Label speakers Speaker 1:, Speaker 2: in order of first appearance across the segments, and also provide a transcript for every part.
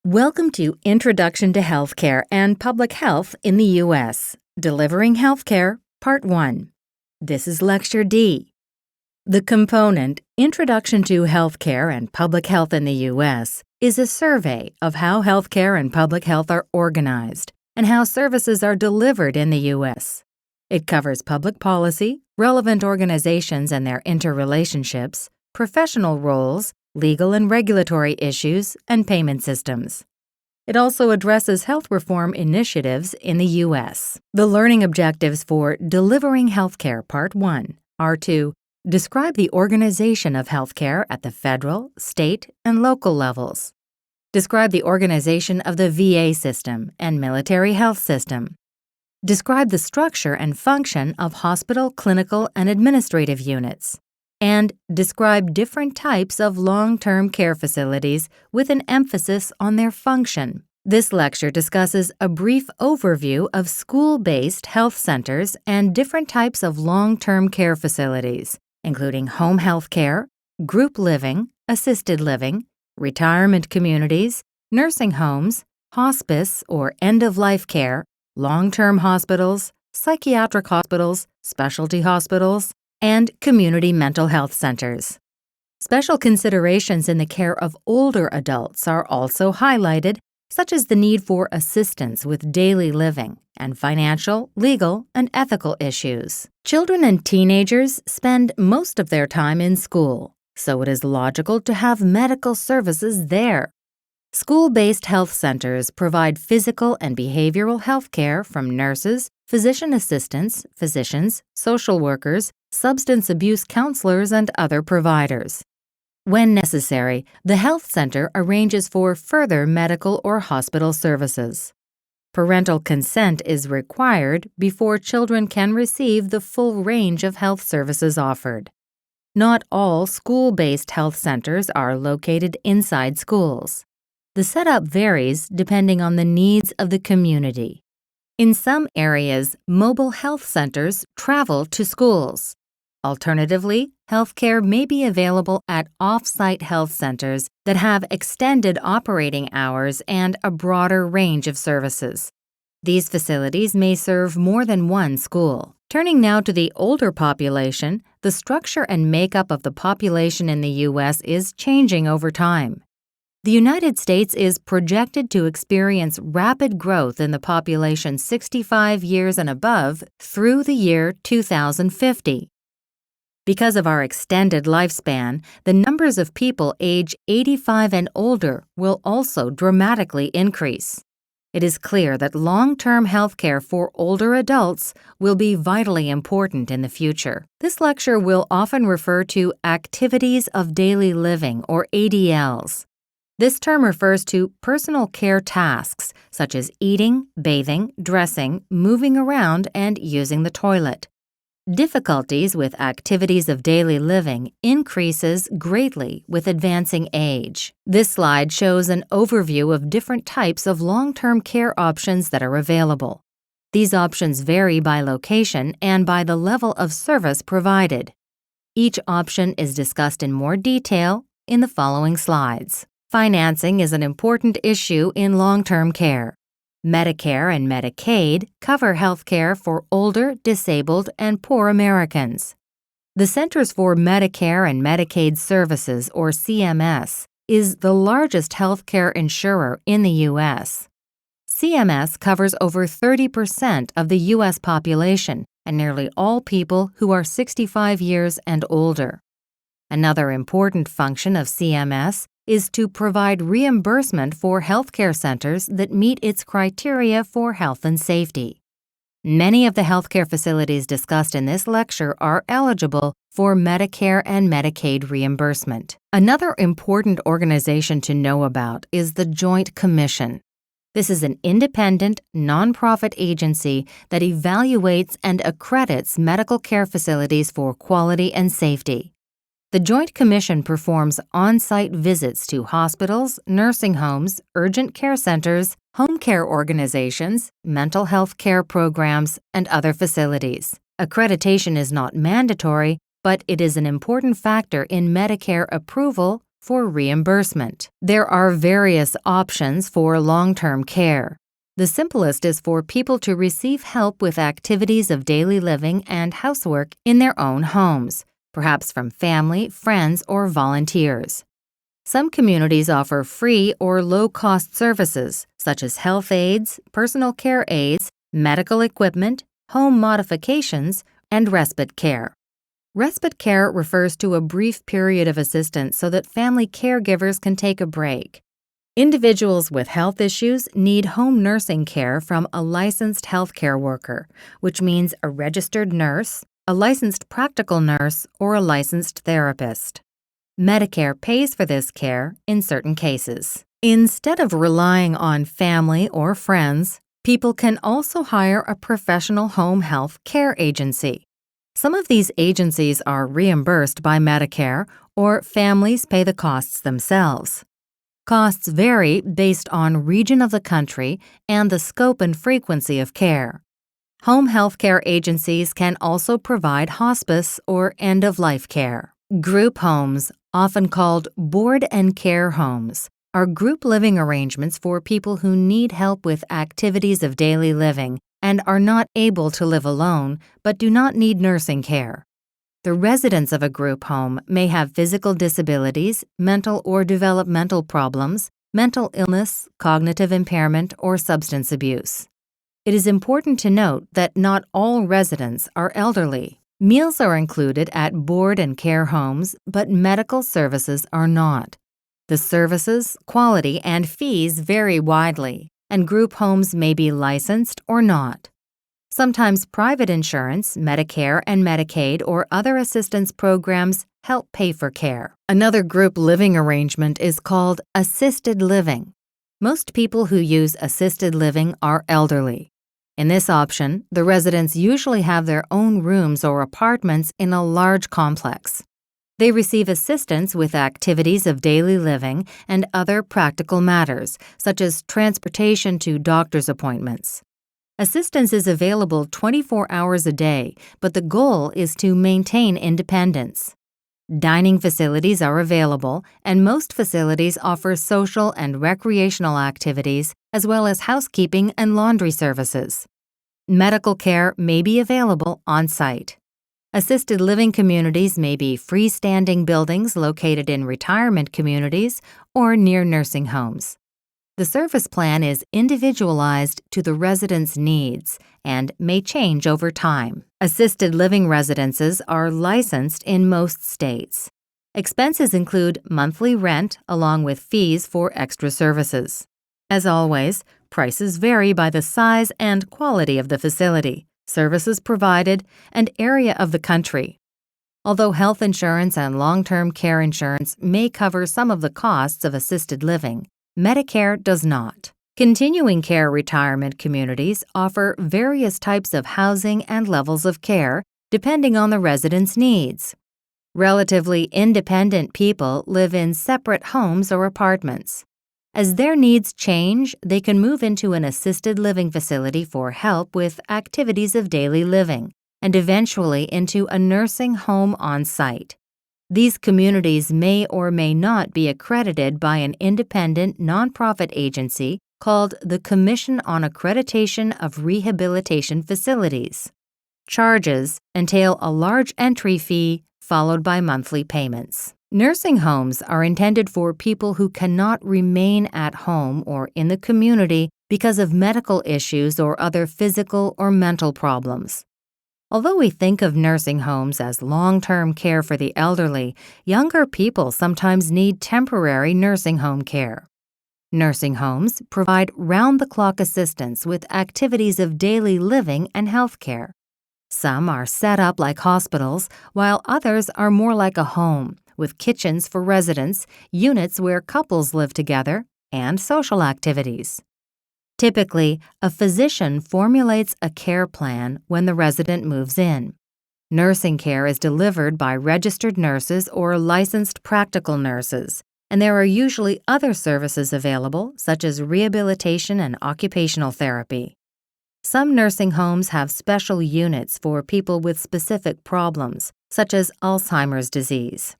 Speaker 1: Welcome to Introduction to Healthcare and Public Health in the U.S. Delivering Healthcare, Part 1. This is Lecture D. The component, Introduction to Healthcare and Public Health in the U.S., is a survey of how healthcare and public health are organized and how services are delivered in the U.S. It covers public policy, relevant organizations and their interrelationships, professional roles, legal and regulatory issues, and payment systems. It also addresses health reform initiatives in the U.S. The learning objectives for Delivering Healthcare Part 1 are to describe the organization of healthcare at the federal, state, and local levels. Describe the organization of the VA system and military health system. Describe the structure and function of hospital, clinical, and administrative units. And describe different types of long-term care facilities with an emphasis on their function. This lecture discusses a brief overview of school-based health centers and different types of long-term care facilities, including home health care, group living, assisted living, retirement communities, nursing homes, hospice or end-of-life care, long-term hospitals, psychiatric hospitals, specialty hospitals, and community mental health centers. Special considerations in the care of older adults are also highlighted, such as the need for assistance with daily living and financial, legal, and ethical issues. Children and teenagers spend most of their time in school, so it is logical to have medical services there. School-based health centers provide physical and behavioral health care from nurses, physician assistants, physicians, social workers, substance abuse counselors, and other providers. When necessary, the health center arranges for further medical or hospital services. Parental consent is required before children can receive the full range of health services offered. Not all school-based health centers are located inside schools. The setup varies depending on the needs of the community. In some areas, mobile health centers travel to schools. Alternatively, healthcare may be available at off-site health centers that have extended operating hours and a broader range of services. These facilities may serve more than one school. Turning now to the older population, the structure and makeup of the population in the U.S. is changing over time. The United States is projected to experience rapid growth in the population 65 years and above through the year 2050. Because of our extended lifespan, the numbers of people age 85 and older will also dramatically increase. It is clear that long-term health care for older adults will be vitally important in the future. This lecture will often refer to activities of daily living, or ADLs. This term refers to personal care tasks such as eating, bathing, dressing, moving around, and using the toilet. Difficulties with activities of daily living increases greatly with advancing age. This slide shows an overview of different types of long-term care options that are available. These options vary by location and by the level of service provided. Each option is discussed in more detail in the following slides. Financing is an important issue in long-term care. Medicare and Medicaid cover health care for older, disabled, and poor Americans. The Centers for Medicare and Medicaid Services, or CMS, is the largest health care insurer in the U.S. CMS covers over 30% of the U.S. population and nearly all people who are 65 years and older. Another important function of CMS is to provide reimbursement for healthcare centers that meet its criteria for health and safety. Many of the healthcare facilities discussed in this lecture are eligible for Medicare and Medicaid reimbursement. Another important organization to know about is the Joint Commission. This is an independent, nonprofit agency that evaluates and accredits medical care facilities for quality and safety. The Joint Commission performs on-site visits to hospitals, nursing homes, urgent care centers, home care organizations, mental health care programs, and other facilities. Accreditation is not mandatory, but it is an important factor in Medicare approval for reimbursement. There are various options for long-term care. The simplest is for people to receive help with activities of daily living and housework in their own homes, perhaps from family, friends, or volunteers. Some communities offer free or low-cost services, such as health aides, personal care aides, medical equipment, home modifications, and respite care. Respite care refers to a brief period of assistance so that family caregivers can take a break. Individuals with health issues need home nursing care from a licensed healthcare worker, which means a registered nurse, a licensed practical nurse, or a licensed therapist. Medicare pays for this care in certain cases. Instead of relying on family or friends, people can also hire a professional home health care agency. Some of these agencies are reimbursed by Medicare, or families pay the costs themselves. Costs vary based on region of the country and the scope and frequency of care. Home health care agencies can also provide hospice or end-of-life care. Group homes, often called board and care homes, are group living arrangements for people who need help with activities of daily living and are not able to live alone but do not need nursing care. The residents of a group home may have physical disabilities, mental or developmental problems, mental illness, cognitive impairment, or substance abuse. It is important to note that not all residents are elderly. Meals are included at board and care homes, but medical services are not. The services, quality, and fees vary widely, and group homes may be licensed or not. Sometimes private insurance, Medicare and Medicaid, or other assistance programs help pay for care. Another group living arrangement is called assisted living. Most people who use assisted living are elderly. In this option, the residents usually have their own rooms or apartments in a large complex. They receive assistance with activities of daily living and other practical matters, such as transportation to doctor's appointments. Assistance is available 24 hours a day, but the goal is to maintain independence. Dining facilities are available, and most facilities offer social and recreational activities, as well as housekeeping and laundry services. Medical care may be available on-site. Assisted living communities may be freestanding buildings located in retirement communities or near nursing homes. The service plan is individualized to the resident's needs and may change over time. Assisted living residences are licensed in most states. Expenses include monthly rent along with fees for extra services. As always, prices vary by the size and quality of the facility, services provided, and area of the country. Although health insurance and long-term care insurance may cover some of the costs of assisted living, Medicare does not. Continuing care retirement communities offer various types of housing and levels of care depending on the resident's needs. Relatively independent people live in separate homes or apartments. As their needs change, they can move into an assisted living facility for help with activities of daily living, and eventually into a nursing home on site. These communities may or may not be accredited by an independent nonprofit agency called the Commission on Accreditation of Rehabilitation Facilities. Charges entail a large entry fee followed by monthly payments. Nursing homes are intended for people who cannot remain at home or in the community because of medical issues or other physical or mental problems. Although we think of nursing homes as long-term care for the elderly, younger people sometimes need temporary nursing home care. Nursing homes provide round-the-clock assistance with activities of daily living and health care. Some are set up like hospitals, while others are more like a home, with kitchens for residents, units where couples live together, and social activities. Typically, a physician formulates a care plan when the resident moves in. Nursing care is delivered by registered nurses or licensed practical nurses, and there are usually other services available, such as rehabilitation and occupational therapy. Some nursing homes have special units for people with specific problems, such as Alzheimer's disease.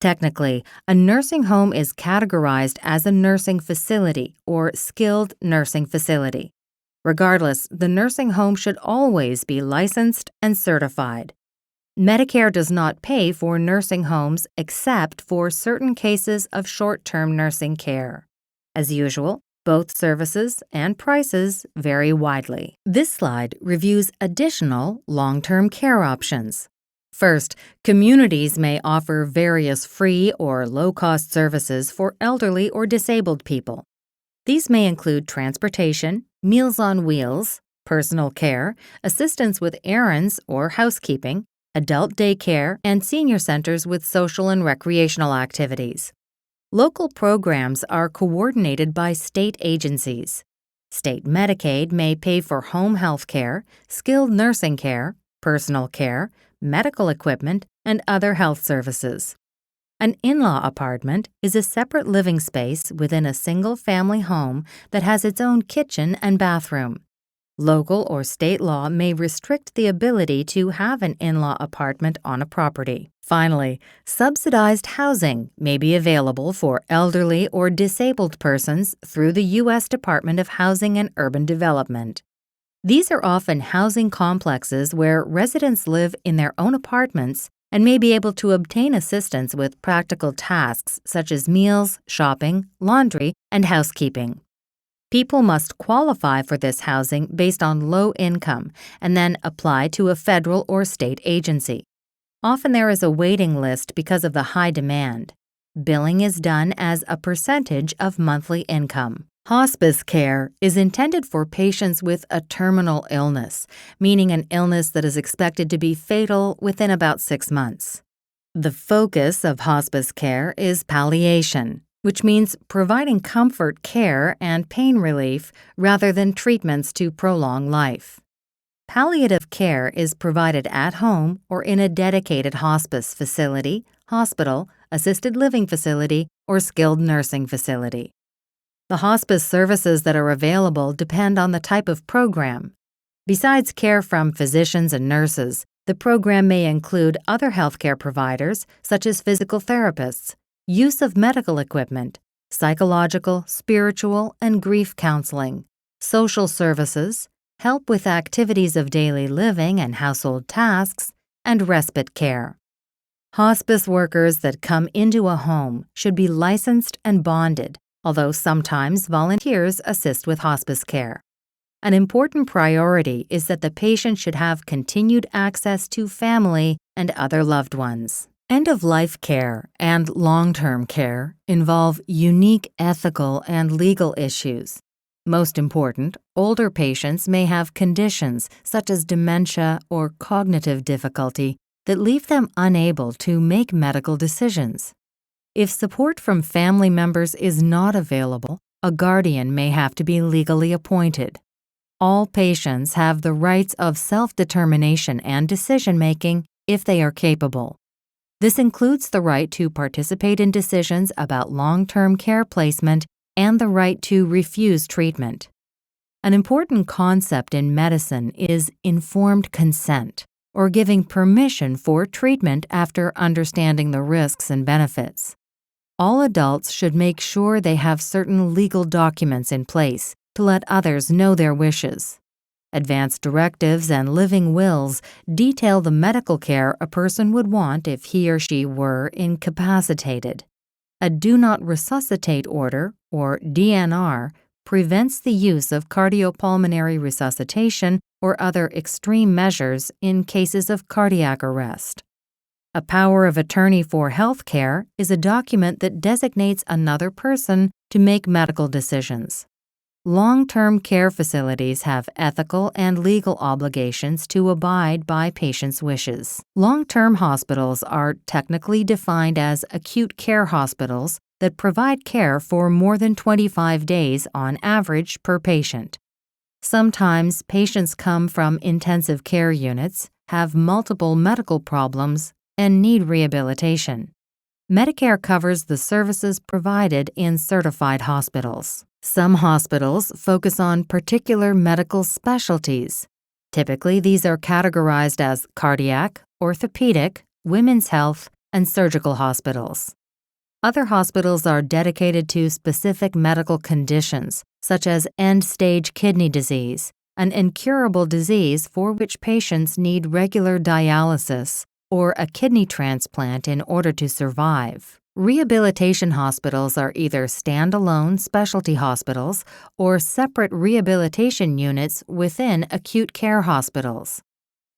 Speaker 1: Technically, a nursing home is categorized as a nursing facility or skilled nursing facility. Regardless, the nursing home should always be licensed and certified. Medicare does not pay for nursing homes except for certain cases of short-term nursing care. As usual, both services and prices vary widely. This slide reviews additional long-term care options. First, communities may offer various free or low-cost services for elderly or disabled people. These may include transportation, Meals on Wheels, personal care, assistance with errands or housekeeping, adult daycare, and senior centers with social and recreational activities. Local programs are coordinated by state agencies. State Medicaid may pay for home health care, skilled nursing care, personal care, medical equipment, and other health services. An in-law apartment is a separate living space within a single-family home that has its own kitchen and bathroom. Local or state law may restrict the ability to have an in-law apartment on a property. Finally, subsidized housing may be available for elderly or disabled persons through the U.S. Department of Housing and Urban Development. These are often housing complexes where residents live in their own apartments and may be able to obtain assistance with practical tasks such as meals, shopping, laundry, and housekeeping. People must qualify for this housing based on low income and then apply to a federal or state agency. Often there is a waiting list because of the high demand. Billing is done as a percentage of monthly income. Hospice care is intended for patients with a terminal illness, meaning an illness that is expected to be fatal within about 6 months. The focus of hospice care is palliation, which means providing comfort care and pain relief rather than treatments to prolong life. Palliative care is provided at home or in a dedicated hospice facility, hospital, assisted living facility, or skilled nursing facility. The hospice services that are available depend on the type of program. Besides care from physicians and nurses, the program may include other healthcare providers, such as physical therapists, use of medical equipment, psychological, spiritual, and grief counseling, social services, help with activities of daily living and household tasks, and respite care. Hospice workers that come into a home should be licensed and bonded, although sometimes volunteers assist with hospice care. An important priority is that the patient should have continued access to family and other loved ones. End-of-life care and long-term care involve unique ethical and legal issues. Most important, older patients may have conditions such as dementia or cognitive difficulty that leave them unable to make medical decisions. If support from family members is not available, a guardian may have to be legally appointed. All patients have the rights of self-determination and decision-making if they are capable. This includes the right to participate in decisions about long-term care placement and the right to refuse treatment. An important concept in medicine is informed consent, or giving permission for treatment after understanding the risks and benefits. All adults should make sure they have certain legal documents in place to let others know their wishes. Advance directives and living wills detail the medical care a person would want if he or she were incapacitated. A Do Not Resuscitate Order, or DNR, prevents the use of cardiopulmonary resuscitation or other extreme measures in cases of cardiac arrest. A power of attorney for health care is a document that designates another person to make medical decisions. Long-term care facilities have ethical and legal obligations to abide by patients' wishes. Long-term hospitals are technically defined as acute care hospitals that provide care for more than 25 days on average per patient. Sometimes patients come from intensive care units, have multiple medical problems, and need rehabilitation. Medicare covers the services provided in certified hospitals. Some hospitals focus on particular medical specialties. Typically, these are categorized as cardiac, orthopedic, women's health, and surgical hospitals. Other hospitals are dedicated to specific medical conditions, such as end-stage kidney disease, an incurable disease for which patients need regular dialysis or a kidney transplant in order to survive. Rehabilitation hospitals are either standalone specialty hospitals or separate rehabilitation units within acute care hospitals.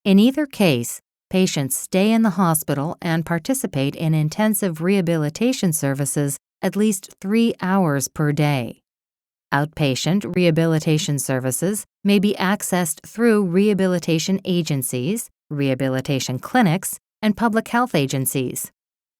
Speaker 1: In either case, patients stay in the hospital and participate in intensive rehabilitation services at least 3 hours per day. Outpatient rehabilitation services may be accessed through rehabilitation agencies, rehabilitation clinics, and public health agencies.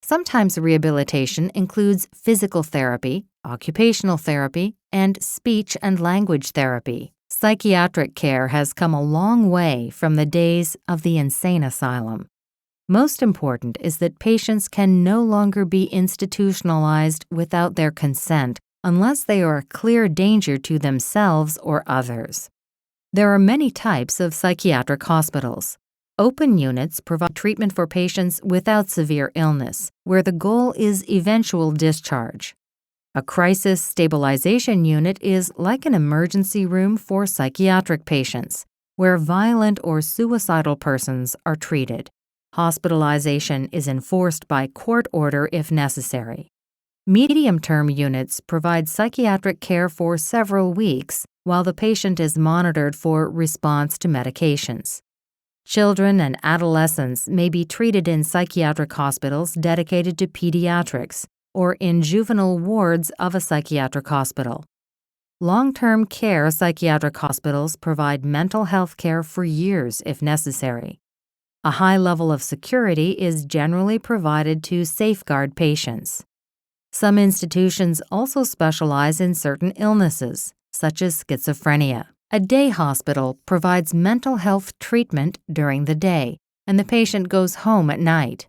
Speaker 1: Sometimes rehabilitation includes physical therapy, occupational therapy, and speech and language therapy. Psychiatric care has come a long way from the days of the insane asylum. Most important is that patients can no longer be institutionalized without their consent unless they are a clear danger to themselves or others. There are many types of psychiatric hospitals. Open units provide treatment for patients without severe illness, where the goal is eventual discharge. A crisis stabilization unit is like an emergency room for psychiatric patients, where violent or suicidal persons are treated. Hospitalization is enforced by court order if necessary. Medium-term units provide psychiatric care for several weeks while the patient is monitored for response to medications. Children and adolescents may be treated in psychiatric hospitals dedicated to pediatrics or in juvenile wards of a psychiatric hospital. Long-term care psychiatric hospitals provide mental health care for years if necessary. A high level of security is generally provided to safeguard patients. Some institutions also specialize in certain illnesses, such as schizophrenia. A day hospital provides mental health treatment during the day, and the patient goes home at night.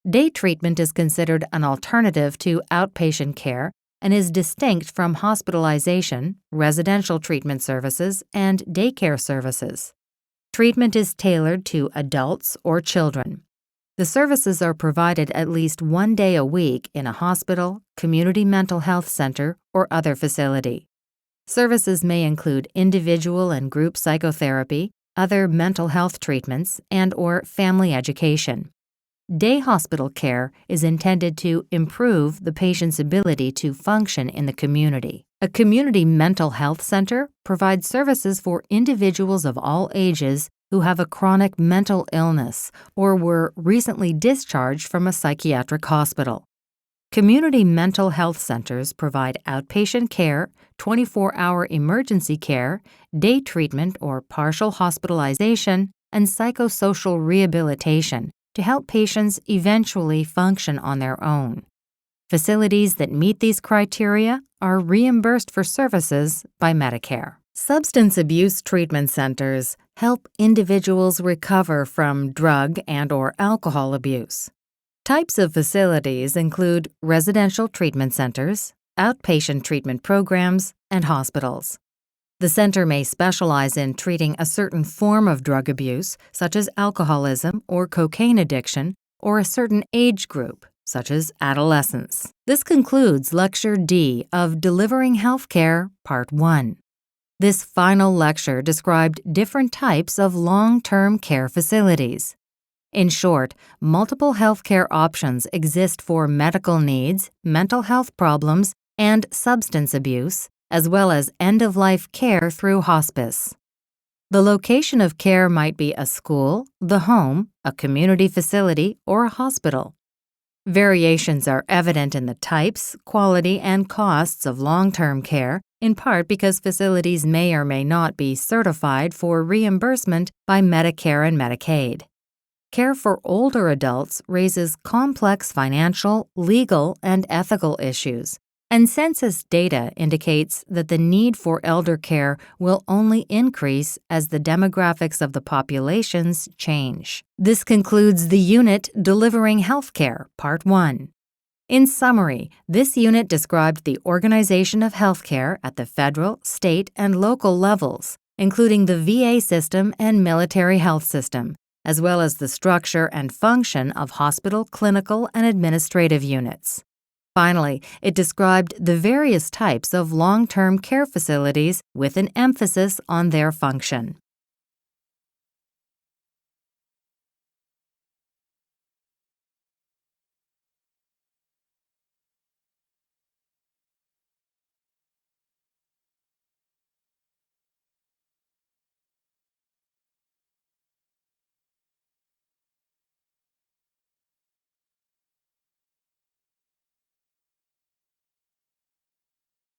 Speaker 1: Day treatment is considered an alternative to outpatient care and is distinct from hospitalization, residential treatment services, and daycare services. Treatment is tailored to adults or children. The services are provided at least 1 day a week in a hospital, community mental health center, or other facility. Services may include individual and group psychotherapy, other mental health treatments, and/or family education. Day hospital care is intended to improve the patient's ability to function in the community. A community mental health center provides services for individuals of all ages who have a chronic mental illness or were recently discharged from a psychiatric hospital. Community mental health centers provide outpatient care, 24-hour emergency care, day treatment or partial hospitalization, and psychosocial rehabilitation to help patients eventually function on their own. Facilities that meet these criteria are reimbursed for services by Medicare. Substance abuse treatment centers help individuals recover from drug and/or alcohol abuse. Types of facilities include residential treatment centers, outpatient treatment programs, and hospitals. The center may specialize in treating a certain form of drug abuse, such as alcoholism or cocaine addiction, or a certain age group, such as adolescents. This concludes Lecture D of Delivering Healthcare, Part 1. This final lecture described different types of long-term care facilities. In short, multiple healthcare options exist for medical needs, mental health problems, and substance abuse, as well as end-of-life care through hospice. The location of care might be a school, the home, a community facility, or a hospital. Variations are evident in the types, quality, and costs of long-term care, in part because facilities may or may not be certified for reimbursement by Medicare and Medicaid. Care for older adults raises complex financial, legal, and ethical issues, and census data indicates that the need for elder care will only increase as the demographics of the populations change. This concludes the unit Delivering Healthcare, Part 1. In summary, this unit described the organization of healthcare at the federal, state, and local levels, including the VA system and military health system, as well as the structure and function of hospital, clinical, and administrative units. Finally, it described the various types of long-term care facilities with an emphasis on their function.